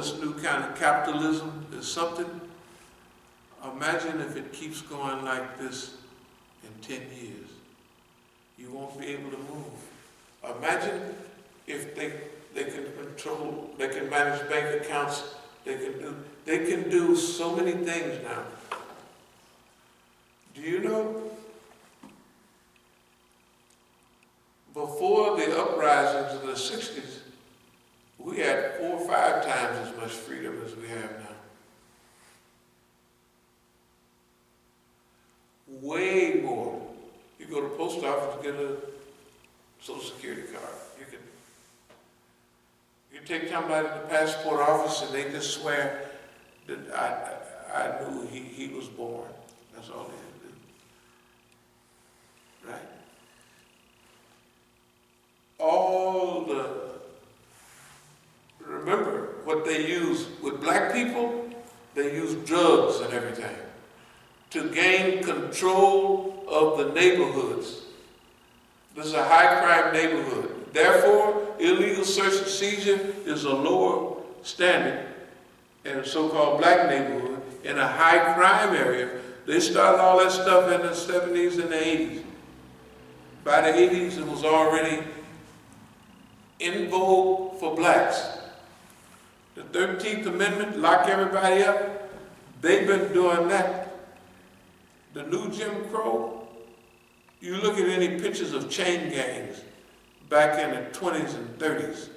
this new kind of capitalism is something. Imagine if it keeps going like this in 10 years. You won't be able to move. Imagine if they can control, they can manage bank accounts, they can do so many things now. Do you know, before the uprisings of the 60s, we had 4 or 5 times as much freedom as we have now. Way more. You go to the post office to get a Social Security card. You take somebody to the passport office and they just swear that I knew he was born. That's all they had to do. Right? Remember what they use with black people? They use drugs and everything to gain control of the neighborhoods. This is a high crime neighborhood. Therefore, illegal search and seizure is a lower standard in a so-called black neighborhood. In a high crime area, they started all that stuff in the 70s and the 80s. By the 80s, it was already in vogue for blacks. The 13th Amendment, lock everybody up, they've been doing that. The new Jim Crow, you look at any pictures of chain gangs back in the 20s and 30s,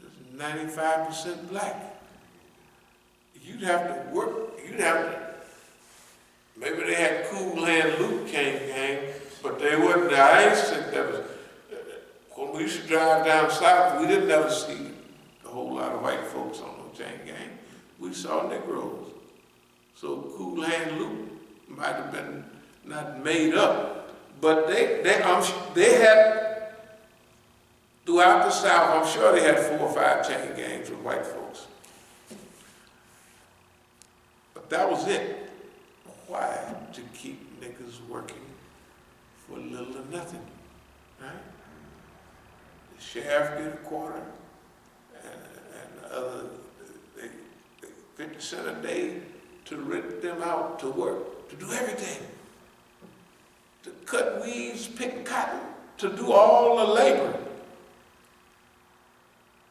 it's 95% black. You'd have to work, maybe they had Cool Hand Luke King gang, but they wasn't, I ain't think that was, when we used to drive down south, we didn't ever see a whole lot of white folks on no chain gang. We saw Negroes. So Cool Hand Luke might have been not made up, but they had, throughout the South, I'm sure they had 4 or 5 chain gangs with white folks. But that was it. Why? To keep niggas working for little or nothing, right? The sheriff get a quarter, and the other, they 50 cents a day to rent them out to work, to do everything. To cut weeds, pick cotton, to do all the labor.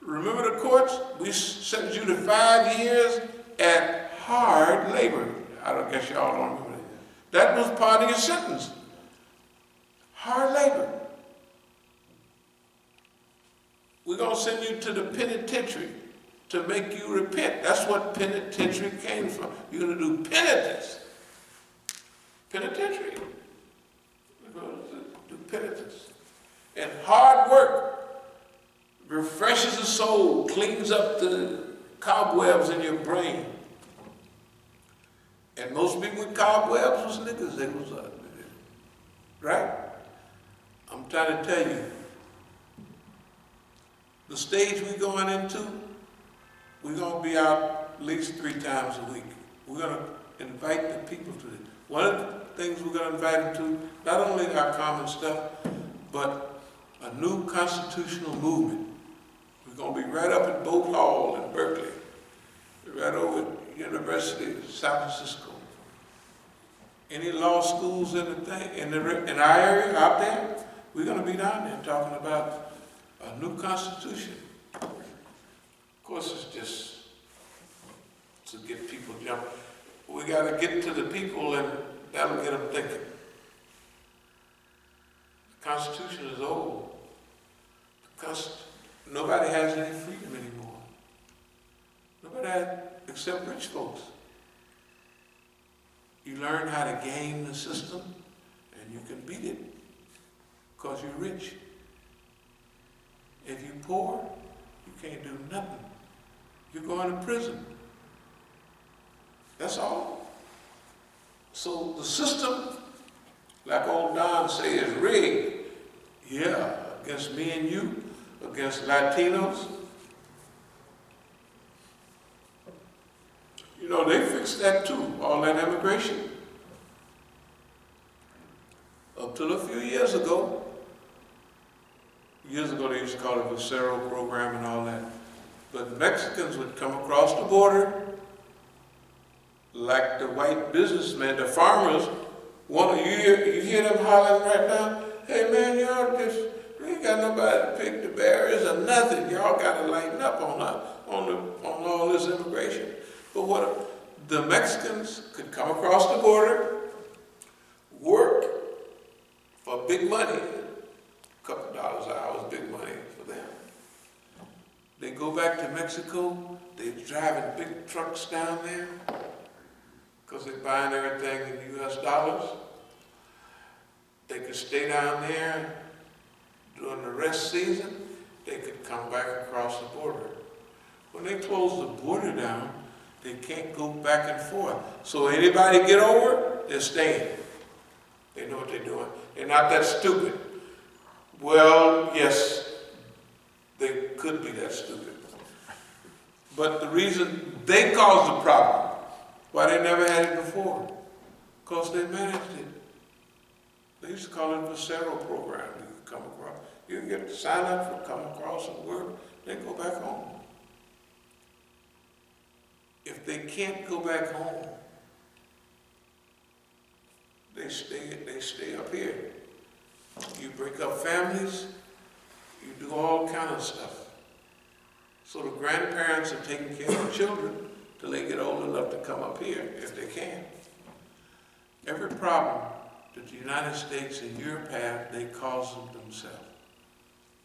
Remember the courts? We sentenced you to 5 years at hard labor. I don't guess y'all don't remember that. That was part of your sentence. Hard labor. We're going to send you to the penitentiary to make you repent. That's what penitentiary came from. You're going to do penitence. Penitentiary. We're going to do penitence. And hard work refreshes the soul, cleans up the cobwebs in your brain. And most people with cobwebs was niggas. They was, right? I'm trying to tell you, the stage we're going into, we're going to be out at least 3 times a week. We're going to invite the people to it. One of the things we're going to invite them to, not only our common stuff, but a new constitutional movement. We're going to be right up at Boat Hall in Berkeley, right over at University of San Francisco. Any law schools in our area out there, we're going to be down there talking about a new constitution. Of course, it's just to get people jumping. We got to get to the people, and that'll get them thinking. The Constitution is old. Nobody has any freedom anymore. Nobody has, except rich folks. You learn how to game the system, and you can beat it because you're rich. If you're poor, you can't do nothing. You're going to prison. That's all. So the system, like old Don say, is rigged. Yeah, against me and you, against Latinos. You know, they fixed that too, all that immigration. Up till a few years ago they used to call it the Visceral program and all that. But Mexicans would come across the border, like the white businessmen, the farmers. You hear them hollering right now? Hey man, y'all just, we ain't got nobody to pick the barriers or nothing. Y'all got to lighten up on all this immigration. But what the Mexicans could come across the border, work for big money, a couple dollars an hour is big money for them. They go back to Mexico, they're driving big trucks down there because they're buying everything in US dollars. They could stay down there during the rest season. They could come back across the border. When they close the border down, they can't go back and forth. So anybody get over, they're staying. They know what they're doing. They're not that stupid. Well, yes, they could be that stupid. But the reason they caused the problem, why they never had it before, because they managed it. They used to call it a Vocero program. You could come across. You can get sign up for come across and work, then go back home. If they can't go back home, they stay up here. You break up families, you do all kind of stuff. So the grandparents are taking care of the children till they get old enough to come up here, if they can. Every problem that the United States and Europe have, they cause them themselves.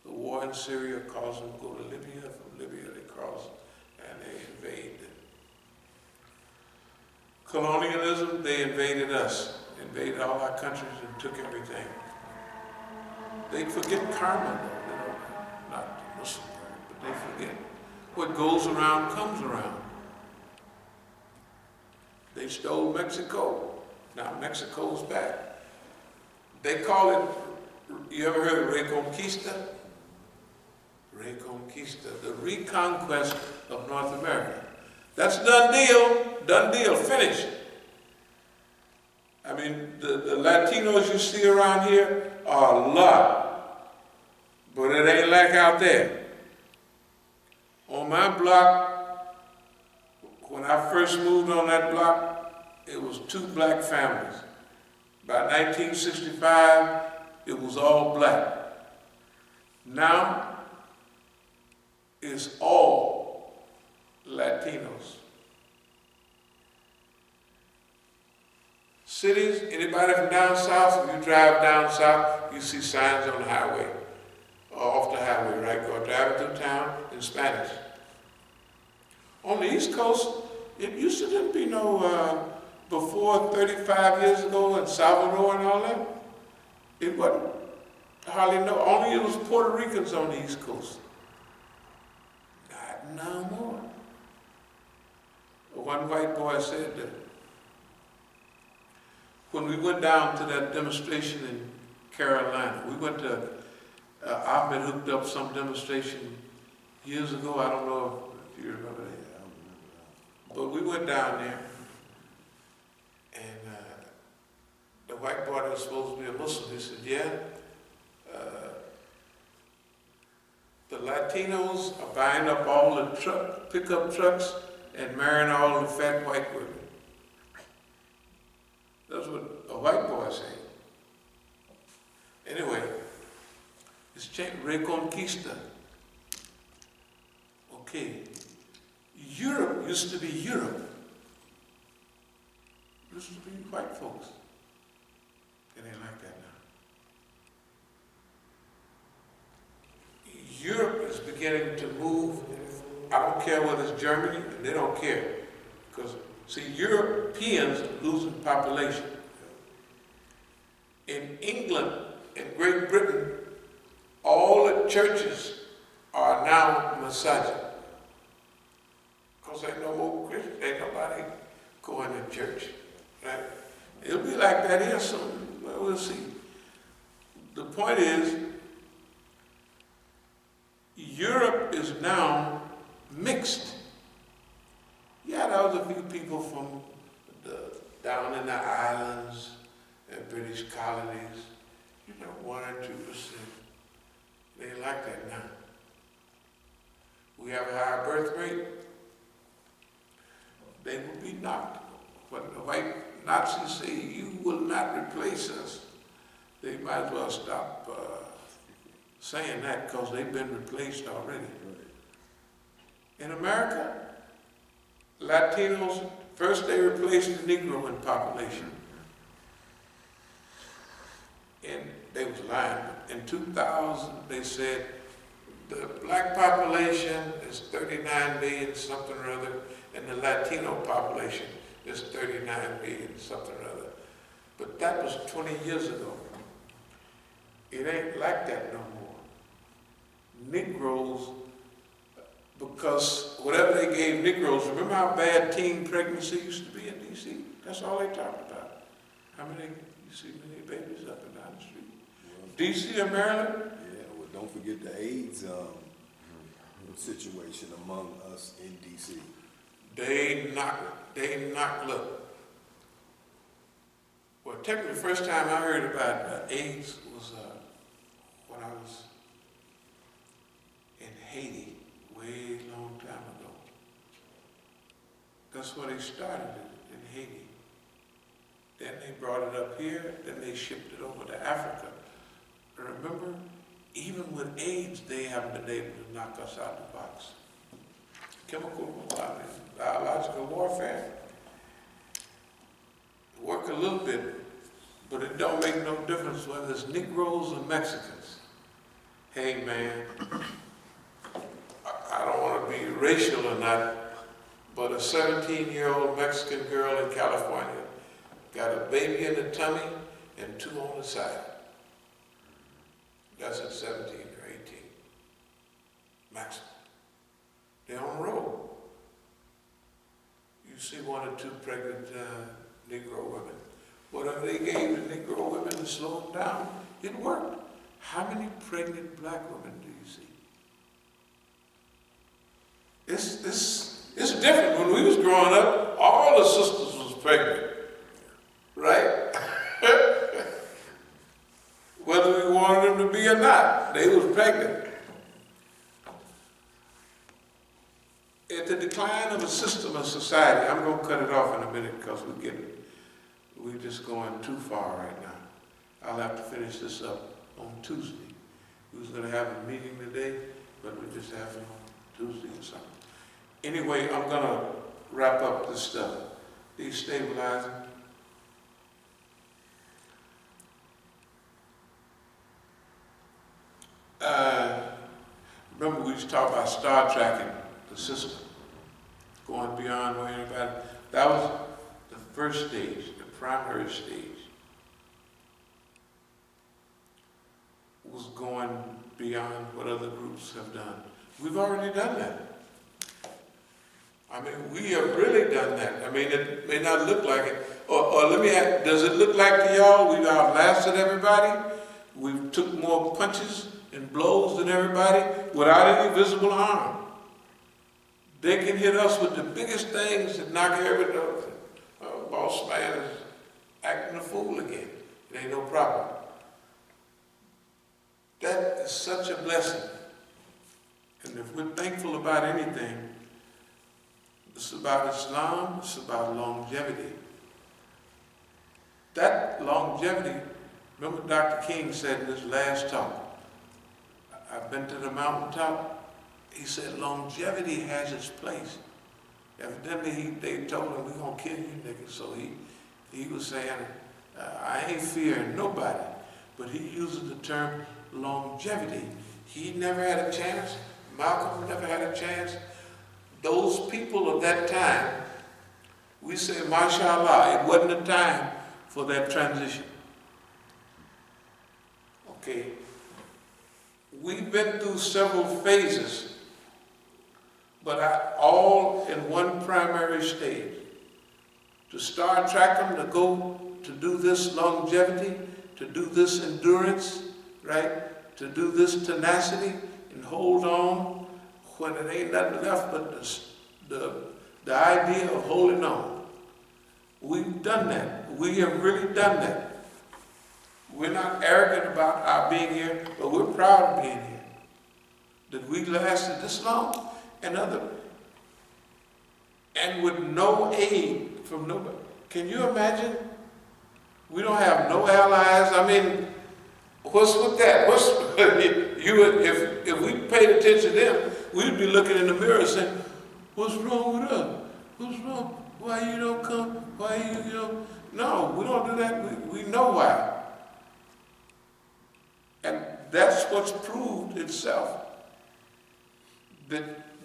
The war in Syria caused them to go to Libya. From Libya they cross and they invade. Colonialism, they invaded us, invaded all our countries and took everything. They forget karma though, they don't, not the Muslim part, but they forget. What goes around comes around. They stole Mexico, now Mexico's back. They call it, you ever heard of Reconquista? Reconquista, the reconquest of North America. That's done deal, finished. I mean, the Latinos you see around here are a lot, but it ain't like out there. On my block, when I first moved on that block, it was 2 black families. By 1965, it was all black. Now, it's all Latinos. Cities, anybody from down south, if you drive down south, you see signs on the highway, or off the highway, right? Go driving through town in Spanish. On the East Coast, it used to didn't be no, before 35 years ago in Salvador and all that, it wasn't hardly only it was Puerto Ricans on the East Coast. Not no more. One white boy said that when we went down to that demonstration in Carolina, we went to, Ahmed hooked up some demonstration years ago, I don't know if you remember that. But we went down there, and the white boy that was supposed to be a Muslim, he said, yeah, the Latinos are buying up all the pickup trucks and marrying all the fat white women. That's what a white boy said. Anyway, it's changed. Reconquista. Okay. Europe used to be Europe. It used to be white folks. It ain't like that now. Europe is beginning to move. I don't care whether it's Germany, and they don't care. Because, see, Europeans are losing population. In England and Great Britain, all the churches are now Masjid. Because ain't no more Christians, ain't nobody going to church. Right? It'll be like that here soon. Well, we'll see. The point is, Europe is now mixed. Yeah, there was a few people from down in the islands and British colonies, 1 or 2%. They like that now. We have a higher birth rate, they will be knocked. When the white Nazis say, you will not replace us, they might as well stop saying that, because they've been replaced already. In America, Latinos, first they replaced the Negro in population. And they was lying. In 2000, they said the black population is 39 million something or other, and the Latino population is 39 million something or other. But that was 20 years ago. It ain't like that no more. Negroes, because whatever they gave Negroes, remember how bad teen pregnancy used to be in D.C.? That's all they talked about. How many, you see many babies up and down the street? D.C. or Maryland? Yeah, well, don't forget the AIDS situation among us in D.C. They knock, look. Well, technically, the first time I heard about AIDS was when I was in Haiti, way long time ago. That's where they started it, in Haiti. Then they brought it up here, then they shipped it over to Africa. And remember, even with AIDS, they haven't been able to knock us out of the box. Chemical, biological warfare work a little bit, but it don't make no difference whether it's Negroes or Mexicans. Hey man, I don't want to be racial or not, but a 17-year-old Mexican girl in California got a baby in the tummy and 2 on the side. That's at 17 or 18, maximum. They're on the road. You see 1 or 2 pregnant Negro women. Whatever they gave the Negro women to slow them down, it worked. How many pregnant black women do you see? It's different. When we was growing up, all the sisters was pregnant, right? Whether we wanted them to be or not, they was pregnant. At the decline of a system of society, I'm going to cut it off in a minute because we're just going too far right now. I'll have to finish this up on Tuesday. We was going to have a meeting today, but we're just having on Tuesday or something. Anyway, I'm going to wrap up this stuff. Destabilizing. Remember we used to talk about Star Trek and the system, going beyond where anybody, that was the first stage, the primary stage, was going beyond what other groups have done. We've already done that. I mean, we have really done that. I mean, it may not look like it. Or let me ask, does it look like to y'all we've outlasted everybody? We've took more punches and blows than everybody without any visible harm. They can hit us with the biggest things that knock everybody over. Boss man is acting a fool again. It ain't no problem. That is such a blessing. And if we're thankful about anything, it's about Islam, it's about longevity. That longevity, remember Dr. King said in his last talk, I've been to the mountaintop. He said longevity has its place. Evidently, they told him, we're going to kill you, nigga. So he was saying, I ain't fearing nobody. But he uses the term longevity. He never had a chance. Malcolm never had a chance. Those people of that time, we say, mashallah, it wasn't a time for that transition. Okay. We've been through several phases, but all in one primary stage. To Star Trek them, to go to do this longevity, to do this endurance, right? To do this tenacity and hold on when it ain't nothing left but the idea of holding on. We've done that. We have really done that. We're not arrogant about our being here, but we're proud of being here. That we lasted this long. and with no aid from nobody. Can you imagine? We don't have no allies. I mean, what's with that? If we paid attention to them, we'd be looking in the mirror saying, what's wrong with us? What's wrong? Why you don't come? Why you don't? No, we don't do that. We know why. And that's what's proved itself. That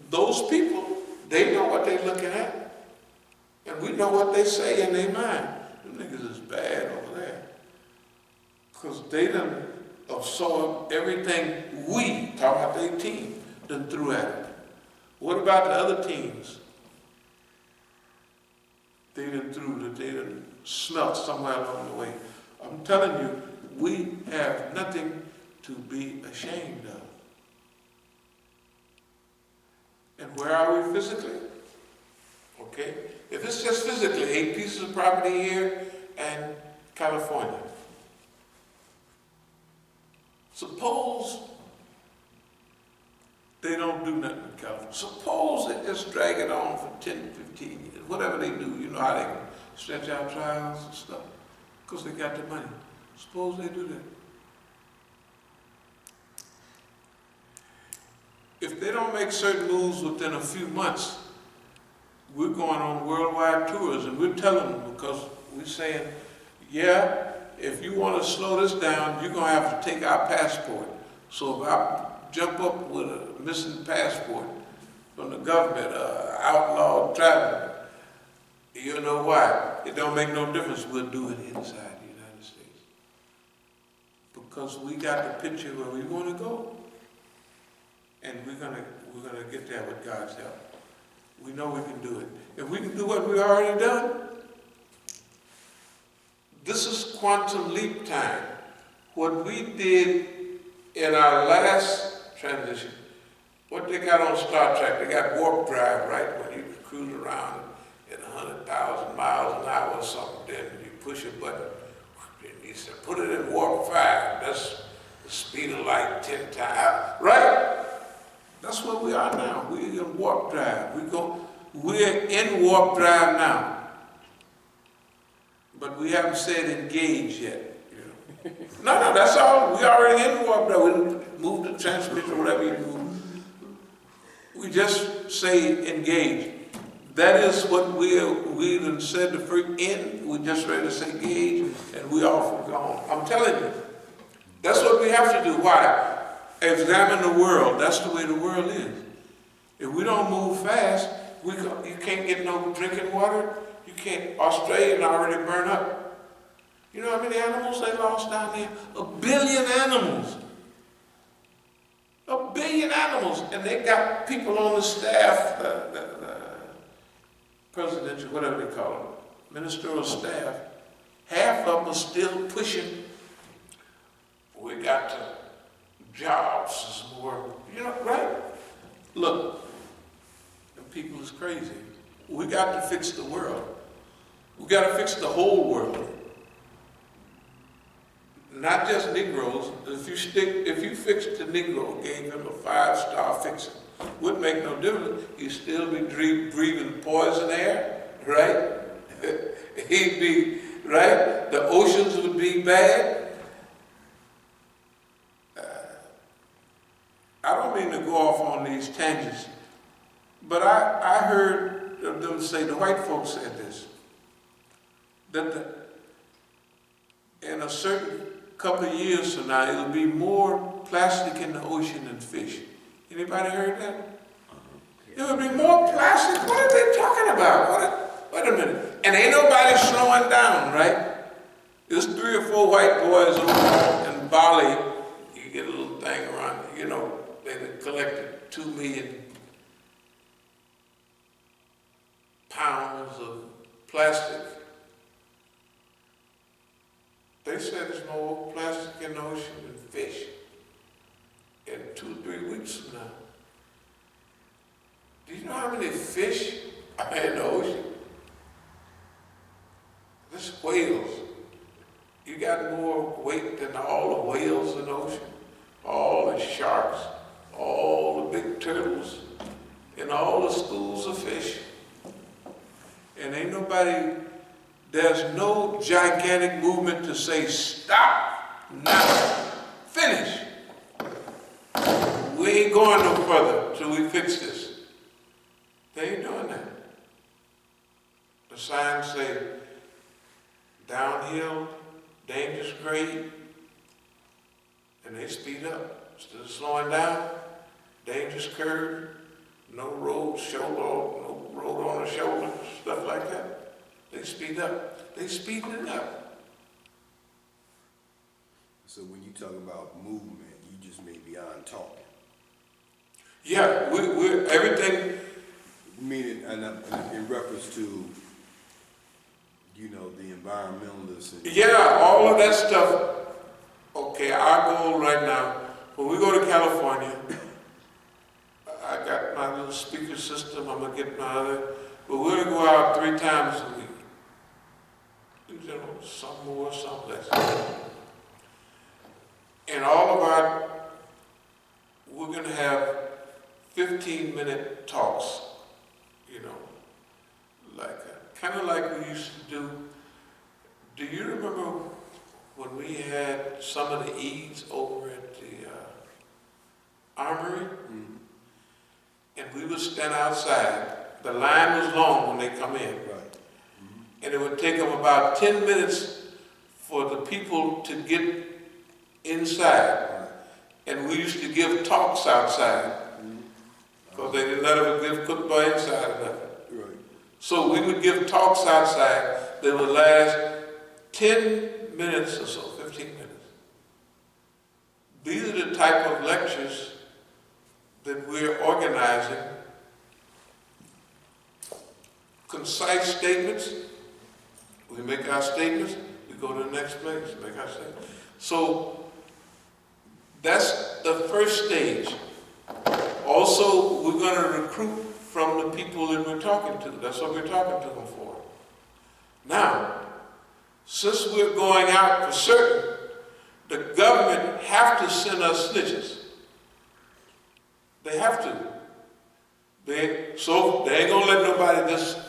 those people, they know what they're looking at. And we know what they say in their mind. Them niggas is bad over there. Because they done absorbed everything we, talk about their team, done threw at it. What about the other teams? They done smelt somewhere along the way. I'm telling you, we have nothing to be ashamed of. And where are we physically? Okay? If it's just physically, 8 pieces of property here and California. Suppose they don't do nothing in California. Suppose they just drag it on for 10, 15 years, whatever they do. You know how they can stretch out trials and stuff, because they got the money. Suppose they do that. If they don't make certain moves within a few months, we're going on worldwide tours, and we're telling them, because we're saying, yeah, if you want to slow this down, you're going to have to take our passport. So if I jump up with a missing passport from the government, outlawed traveling, you know why? It don't make no difference. We'll do it inside the United States. Because we got the picture where we want to go. And we're gonna get there with God's help. We know we can do it. If we can do what we've already done, this is quantum leap time. What we did in our last transition, what they got on Star Trek, they got warp drive, right? When you cruise around at 100,000 miles an hour or something, then you push a button, and he said, put it in warp 5. That's the speed of light 10 times, right? That's where we are now. We're in warp drive. We're in warp drive now. But we haven't said engage yet. You know? No, that's all. We already in warp drive. We move the transmission or whatever you move. We just say engage. That is what we done said the first end. We just ready to say engage, and we off and gone. I'm telling you, that's what we have to do. Why? Examine the world. That's the way the world is. If we don't move fast, you can't get no drinking water. You can't. Australia already burned up. You know how many animals they lost down there? 1 billion animals. 1 billion animals. And they got people on the staff, the presidential, whatever they call them, ministerial staff. Half of them are still pushing. We got to. Jobs is more, you know, right? Look, the people is crazy. We got to fix the world. We got to fix the whole world. Not just Negroes. If you fixed the Negro, gave him a 5-star fixing, wouldn't make no difference. He'd still be breathing poison air, right? He'd be, right? The oceans would be bad. I don't mean to go off on these tangents, but I heard them say, the white folks said this, that in a certain couple of years from now, it'll be more plastic in the ocean than fish. Anybody heard that? There will be more plastic? What are they talking about? Wait a minute. And ain't nobody slowing down, right? There's 3 or 4 white boys over in Bali. You get a little thing around, you know, they collected 2 million pounds of plastic. They said there's more plastic in the ocean than fish in 2-3 weeks from now. Do you know how many fish are in the ocean? There's whales. You got more weight than all the whales in the ocean, all the sharks, all the big turtles, in all the schools of fish. And ain't nobody, there's no gigantic movement to say, stop, now, finish. We ain't going no further till we fix this. They ain't doing that. The signs say, downhill, dangerous grade, and they speed up. Instead of slowing down, dangerous curve, no road, no road on the shoulder, stuff like that. They speed up. They speeding it up. So when you talk about movement, you just mean beyond talking. Yeah, we're everything. Meaning, and in reference to, you know, the environmentalists and Yeah, all of that stuff. Okay, our goal right now, when we go to California, I got my little speaker system, I'm gonna get my other, but we're gonna go out 3 times a week. You know, some more, some less. And all of we're gonna have 15-minute talks, you know, like, kind of like we used to do. Do you remember when we had some of the Eads over at the Armory? mm-hmm. And we would stand outside. The line was long when they come in. Right. Mm-hmm. And it would take them about 10 minutes for the people to get inside. Right. And we used to give talks outside. Mm-hmm. Because they didn't let us give football inside or nothing. Right. So we would give talks outside that would last 10 minutes or so, 15 minutes. These are the type of lectures that we're organizing. Concise statements. We make our statements, we go to the next place, make our statements. So that's the first stage. Also, we're going to recruit from the people that we're talking to. That's what we're talking to them for. Now, since we're going out for certain, the government have to send us snitches. They have to. So they ain't gonna let nobody just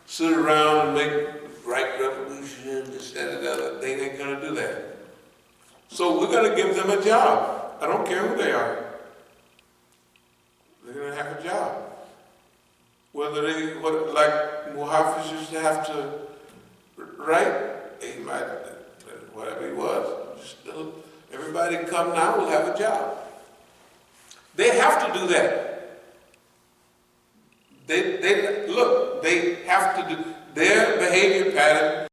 sit around and make right revolution, this, that, and the other. They ain't gonna do that. So we're gonna give them a job. I don't care who they are. They're gonna have a job. Whether they, like Muhafiz used to have to write, he might, whatever he was, still, everybody come now will have a job. They have to do that. They have to do their behavior pattern